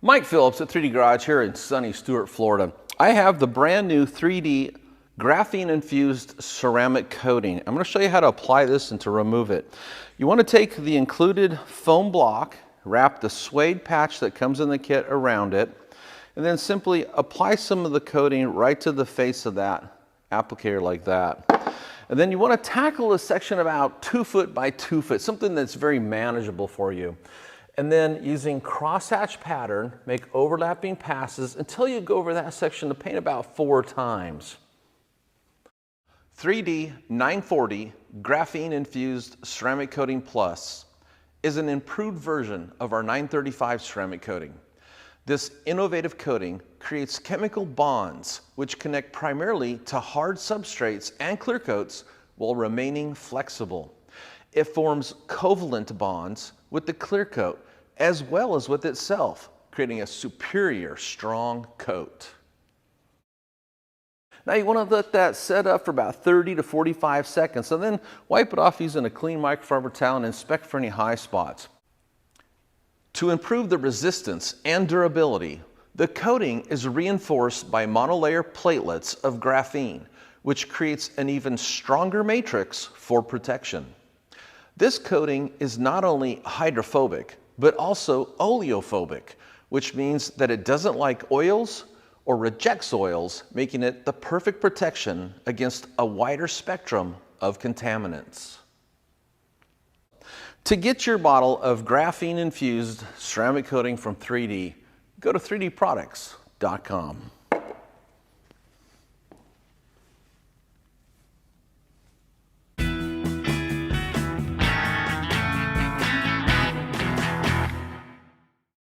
Mike Phillips at 3D Garage here in sunny Stuart, Florida. I have the brand new 3D Graphene Infused Ceramic Coating. I'm going to show you how to apply this and to remove it. You want to take the included foam block, wrap the suede patch that comes in the kit around it, and then simply apply some of the coating right to the face of that applicator like that. And then you want to tackle a section about 2 foot by 2 foot, something that's very manageable for you. And then using crosshatch pattern, make overlapping passes until you go over that section of paint about 4 times. 3D 940 Graphene Infused Ceramic Coating Plus is an improved version of our 935 ceramic coating. This innovative coating creates chemical bonds which connect primarily to hard substrates and clear coats while remaining flexible. It forms covalent bonds with the clear coat as well as with itself, creating a superior strong coat. Now you want to let that set up for about 30 to 45 seconds and then wipe it off using a clean microfiber towel and inspect for any high spots. To improve the resistance and durability, the coating is reinforced by monolayer platelets of graphene, which creates an even stronger matrix for protection. This coating is not only hydrophobic, but also oleophobic, which means that it doesn't like oils or rejects oils, making it the perfect protection against a wider spectrum of contaminants. To get your bottle of graphene infused ceramic coating from 3D, go to 3dproducts.com.